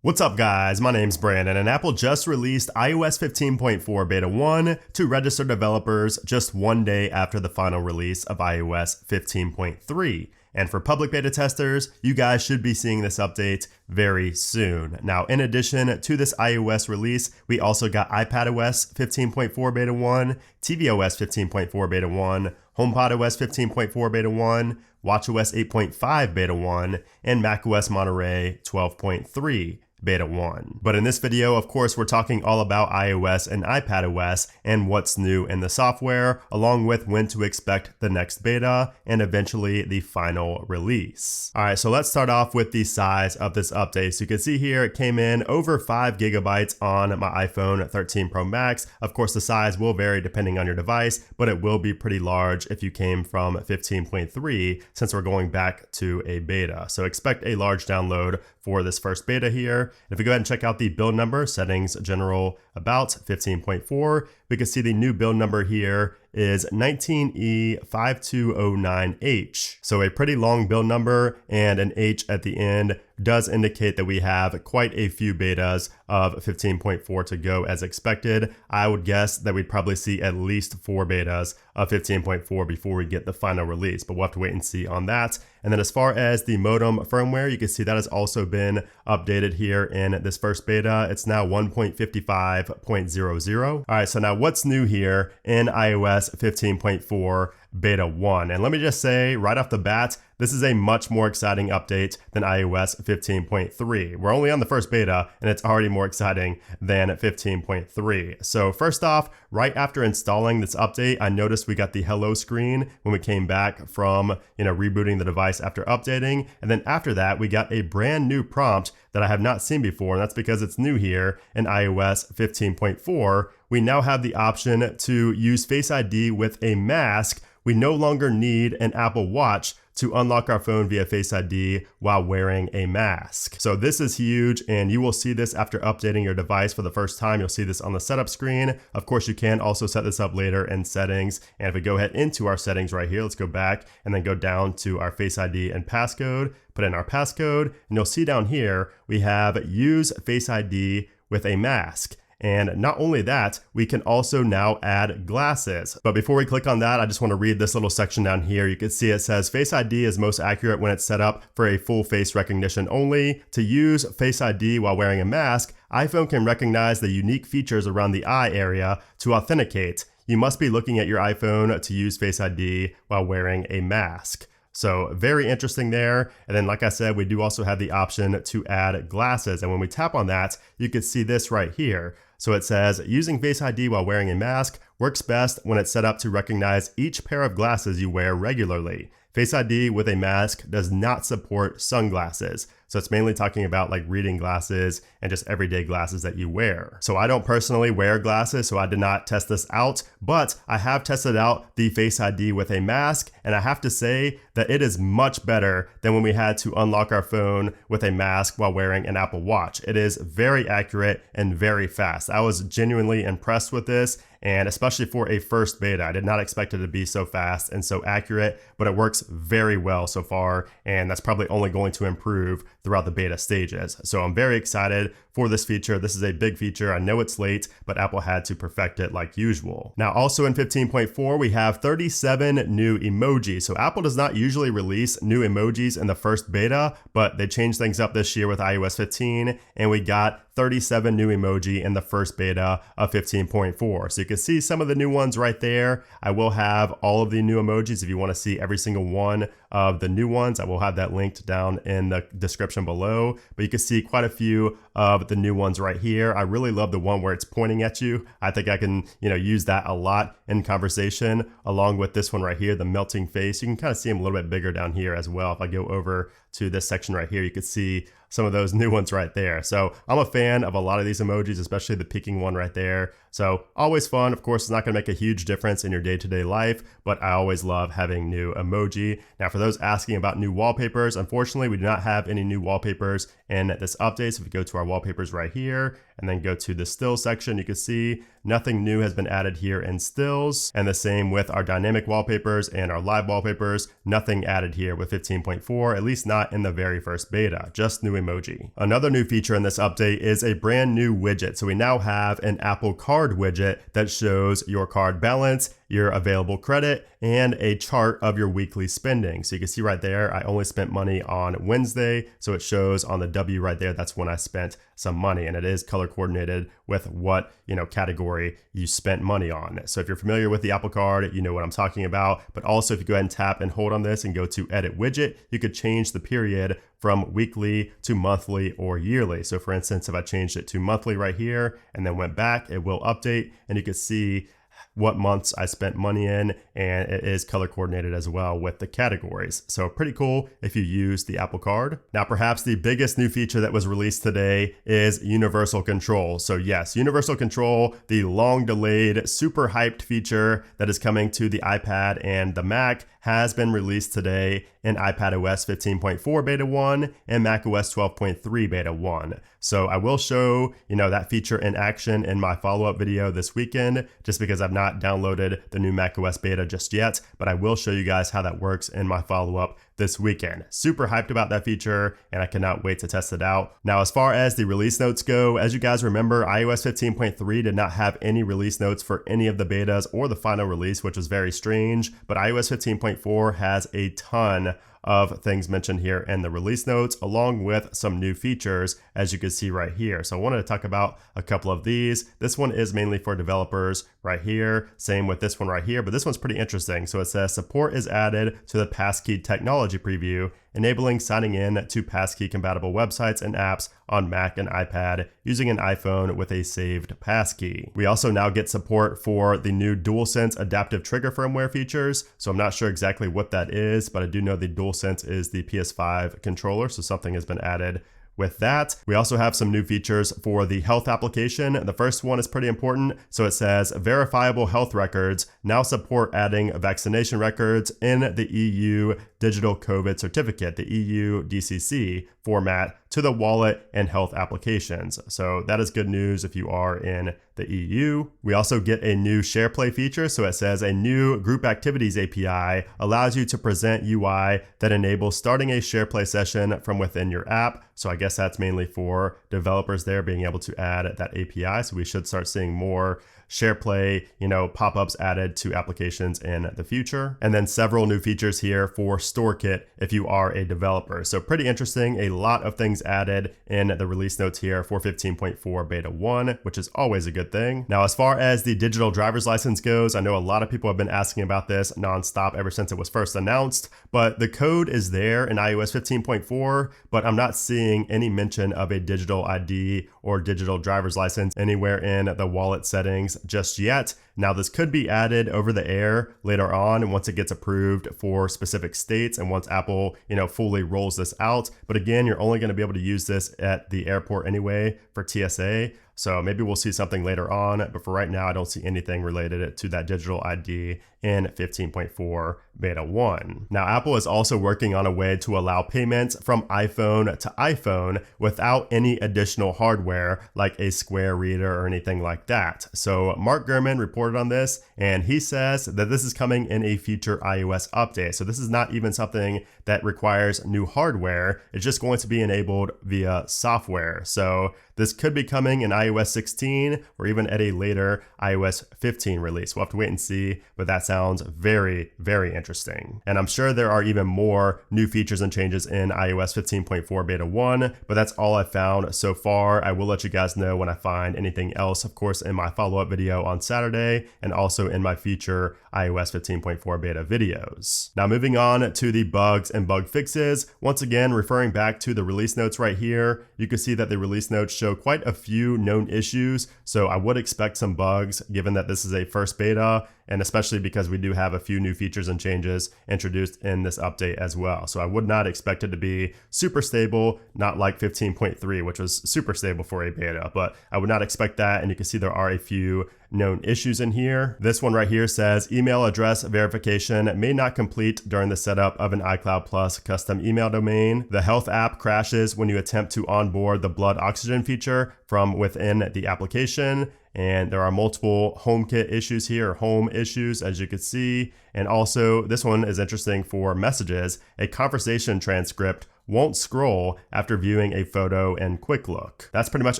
What's up guys, my name's Brandon and Apple just released iOS 15.4 Beta 1 to registered developers just one day after the final release of iOS 15.3. And for public beta testers, you guys should be seeing this update very soon. Now, in addition to this iOS release, we also got iPadOS 15.4 Beta 1, tvOS 15.4 Beta 1, HomePodOS 15.4 Beta 1, watchOS 8.5 Beta 1, and macOS Monterey 12.3 Beta 1. But in this video, of course, we're talking all about iOS and iPadOS and what's new in the software, along with when to expect the next beta and eventually the final release. All right, so let's start off with the size of this update. So you can see here, it came in over 5 gigabytes on my iPhone 13 Pro Max. Of course, the size will vary depending on your device, but it will be pretty large if you came from 15.3 since we're going back to a beta. So expect a large download for this first beta here. And if we go ahead and check out the build number, settings, general, about 15.4, we can see the new build number here is 19E5209H. So a pretty long build number and an H at the end does indicate that we have quite a few betas of 15.4 to go as expected. I would guess that we'd probably see at least 4 betas of 15.4 before we get the final release, but we'll have to wait and see on that. And then as far as the modem firmware, you can see that has also been updated here in this first beta. It's now 1.55.00. All right, so now what's new here in iOS 15.4 Beta 1? And let me just say right off the bat, this is a much more exciting update than iOS 15.3. We're only on the first beta and it's already more exciting than 15.3. So first off, right after installing this update, I noticed we got the hello screen when we came back from, rebooting the device after updating. And then after that, we got a brand new prompt that I have not seen before. And that's because it's new here in iOS 15.4. We now have the option to use Face ID with a mask. We no longer need an Apple Watch to unlock our phone via Face ID while wearing a mask. So this is huge, and you will see this after updating your device for the first time. You'll see this on the setup screen. Of course, you can also set this up later in settings. And if we go ahead into our settings right here, let's go back and then go down to our Face ID and passcode, put in our passcode, and you'll see down here, we have use Face ID with a mask. And not only that, we can also now add glasses. But before we click on that, I just want to read this little section down here. You can see it says Face ID is most accurate when it's set up for a full face recognition only. To use Face ID while wearing a mask, iPhone can recognize the unique features around the eye area to authenticate. You must be looking at your iPhone to use Face ID while wearing a mask. So very interesting there. And then like I said, we do also have the option to add glasses. And when we tap on that, you can see this right here. So it says using Face ID while wearing a mask works best when it's set up to recognize each pair of glasses you wear regularly. Face ID with a mask does not support sunglasses. So it's mainly talking about like reading glasses and just everyday glasses that you wear. So I don't personally wear glasses, so I did not test this out, but I have tested out the Face ID with a mask, and I have to say that it is much better than when we had to unlock our phone with a mask while wearing an Apple Watch. It is very accurate and very fast. I was genuinely impressed with this, and especially for a first beta. I did not expect it to be so fast and so accurate, but it works very well so far, and that's probably only going to improve throughout the beta stages. So I'm very excited for this feature. This is a big feature. I know it's late, but Apple had to perfect it like usual. Now, also in 15.4, we have 37 new emojis. So Apple does not usually release new emojis in the first beta, but they changed things up this year with iOS 15, and we got 37 new emoji in the first beta of 15.4. So you can see some of the new ones right there. I will have all of the new emojis if you want to see every single one of the new ones. I will have that linked down in the description below, but you can see quite a few of the new ones right here. I really love the one where it's pointing at you. I think I can, use that a lot in conversation, along with this one right here, the melting face. You can kind of see them a little bit bigger down here as well. If I go over to this section right here, you can see some of those new ones right there. So I'm a fan of a lot of these emojis, especially the peeking one right there. So always fun. Of course, it's not going to make a huge difference in your day-to-day life, but I always love having new emoji. Now, for those asking about new wallpapers, unfortunately, we do not have any new wallpapers in this update. So if we go to our wallpapers right here and then go to the still section, you can see nothing new has been added here in stills. And the same with our dynamic wallpapers and our live wallpapers, nothing added here with 15.4, at least not in the very first beta, just new emoji. Another new feature in this update is a brand new widget. So we now have an Apple Card widget that shows your card balance, your available credit, and a chart of your weekly spending. So you can see right there, I only spent money on Wednesday. So it shows on the W right there, that's when I spent some money, and it is color coordinated with what, category you spent money on. So if you're familiar with the Apple Card, you know what I'm talking about. But also if you go ahead and tap and hold on this and go to edit widget, you could change the period from weekly to monthly or yearly. So for instance, if I changed it to monthly right here and then went back, it will update and you can see what months I spent money in, and it is color coordinated as well with the categories. So pretty cool if you use the Apple Card. Now, perhaps the biggest new feature that was released today is universal control. So yes, universal control, the long delayed, super hyped feature that is coming to the iPad and the Mac, has been released today in iPadOS 15.4 beta 1 and macOS 12.3 beta 1. So I will show, that feature in action in my follow-up video this weekend, just because I've not downloaded the new macOS beta just yet, but I will show you guys how that works in my follow-up this weekend. Super hyped about that feature, and I cannot wait to test it out. Now, as far as the release notes go, as you guys remember, iOS 15.3 did not have any release notes for any of the betas or the final release, which was very strange, but iOS 15.4 has a ton of things mentioned here in the release notes, along with some new features, as you can see right here. So I wanted to talk about a couple of these. This one is mainly for developers right here. Same with this one right here, but this one's pretty interesting. So it says support is added to the passkey technology preview, enabling signing in to passkey compatible websites and apps on Mac and iPad using an iPhone with a saved passkey. We also now get support for the new DualSense adaptive trigger firmware features. So I'm not sure exactly what that is, but I do know the DualSense is the PS5 controller, so something has been added with that. We also have some new features for the health application. The first one is pretty important. So it says verifiable health records now support adding vaccination records in the EU digital COVID certificate, the EU DCC format, to the wallet and health applications. So that is good news if you are in the EU. We also get a new SharePlay feature. So it says a new group activities API allows you to present UI that enables starting a SharePlay session from within your app. So I guess that's mainly for developers there being able to add that API. So we should start seeing more SharePlay, pop-ups added to applications in the future. And then several new features here for StoreKit if you are a developer. So pretty interesting. A lot of things added in the release notes here for 15.4 beta 1, which is always a good thing. Now, as far as the digital driver's license goes, I know a lot of people have been asking about this nonstop ever since it was first announced, but the code is there in iOS 15.4, but I'm not seeing any mention of a digital ID or digital driver's license anywhere in the wallet settings just yet. Now, this could be added over the air later on once it gets approved for specific states and once Apple, fully rolls this out. But again, you're only going to be able to use this at the airport anyway for TSA. So maybe we'll see something later on, but for right now, I don't see anything related to that digital ID in 15.4 beta 1. Now, Apple is also working on a way to allow payments from iPhone to iPhone without any additional hardware like a Square reader or anything like that. So Mark Gurman reported on this, and he says that this is coming in a future iOS update. So this is not even something that requires new hardware. It's just going to be enabled via software. So this could be coming in iOS 16 or even at a later iOS 15 release. We'll have to wait and see, but that sounds very, very interesting. And I'm sure there are even more new features and changes in iOS 15.4 beta 1, but that's all I've found so far. I will let you guys know when I find anything else, of course, in my follow-up video on Saturday and also in my future iOS 15.4 beta videos. Now, moving on to the bugs and bug fixes. Once again, referring back to the release notes right here, you can see that the release notes show quite a few known issues. So I would expect some bugs given that this is a first beta, and especially because we do have a few new features and changes introduced in this update as well. So I would not expect it to be super stable, not like 15.3, which was super stable for a beta, but I would not expect that. And you can see there are a few known issues in here. This one right here says email address verification may not complete during the setup of an iCloud Plus custom email domain. The health app crashes when you attempt to onboard the blood oxygen feature from within the application. And there are multiple HomeKit issues here, home issues, as you can see. And also, this one is interesting for messages. A conversation transcript won't scroll after viewing a photo in Quick Look. That's pretty much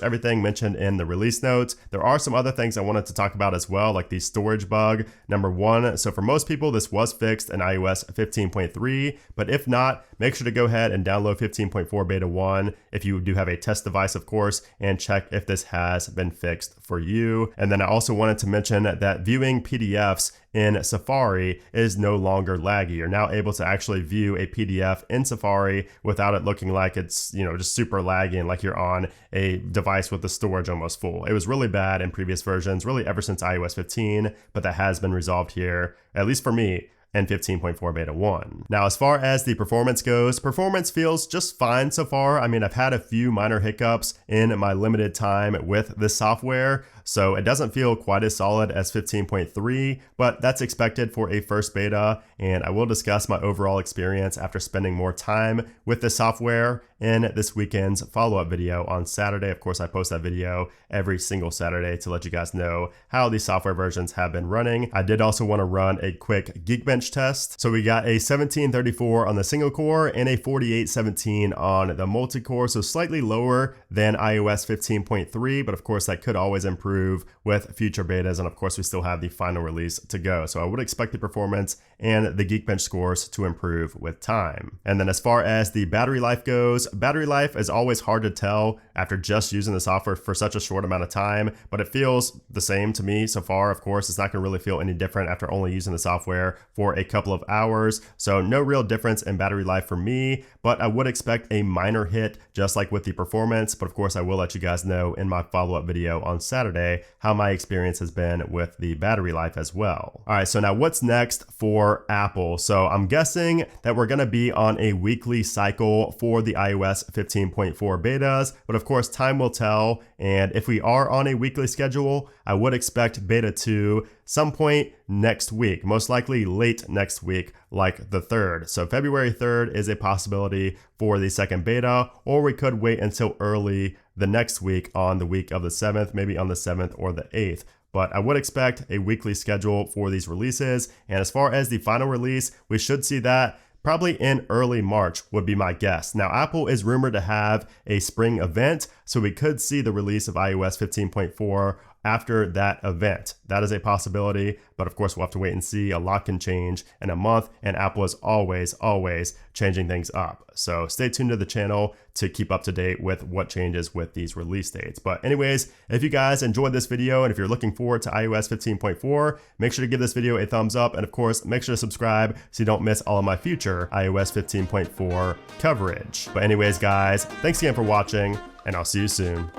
everything mentioned in the release notes. There are some other things I wanted to talk about as well, like the storage bug. Number one, so for most people, this was fixed in iOS 15.3, but if not, make sure to go ahead and download 15.4 beta 1 if you do have a test device, of course, and check if this has been fixed for you. And then I also wanted to mention that viewing PDFs in Safari is no longer laggy. You're now able to actually view a PDF in Safari without it looking like it's, just super laggy and like you're on a device with the storage almost full. It was really bad in previous versions, really ever since iOS 15, but that has been resolved here, at least for me, and 15.4 beta 1. Now, as far as the performance goes, performance feels just fine so far. I mean, I've had a few minor hiccups in my limited time with this software, so it doesn't feel quite as solid as 15.3, but that's expected for a first beta, and I will discuss my overall experience after spending more time with the software in this weekend's follow-up video on Saturday. Of course, I post that video every single Saturday to let you guys know how these software versions have been running. I did also want to run a quick Geekbench test. So we got a 1734 on the single core and a 4817 on the multi-core, so slightly lower than iOS 15.3, but of course that could always improve with future betas, and of course we still have the final release to go. So I would expect the performance and the Geekbench scores to improve with time. And then as far as the battery life goes, battery life is always hard to tell after just using the software for such a short amount of time, but it feels the same to me so far. Of course, it's not going to really feel any different after only using the software for a couple of hours. So no real difference in battery life for me, but I would expect a minor hit just like with the performance. But of course, I will let you guys know in my follow-up video on Saturday how my experience has been with the battery life as well. All right, so now what's next for Apple? So I'm guessing that we're going to be on a weekly cycle for the iOS 15.4 betas, but of course time will tell. And if we are on a weekly schedule, I would expect beta 2 some point next week, most likely late next week, like the 3rd. So February 3rd is a possibility for the second beta, or we could wait until early the next week on the week of the 7th, maybe on the 7th or the 8th. But I would expect a weekly schedule for these releases. And as far as the final release, we should see that probably in early March would be my guess. Now, Apple is rumored to have a spring event, so we could see the release of iOS 15.4 after that event. That is a possibility, but of course we'll have to wait and see. A lot can change in a month, and Apple is always changing things up. So stay tuned to the channel to keep up to date with what changes with these release dates. But anyways, if you guys enjoyed this video and if you're looking forward to iOS 15.4, make sure to give this video a thumbs up, and of course make sure to subscribe so you don't miss all of my future iOS 15.4 coverage. But anyways guys, thanks again for watching, and I'll see you soon.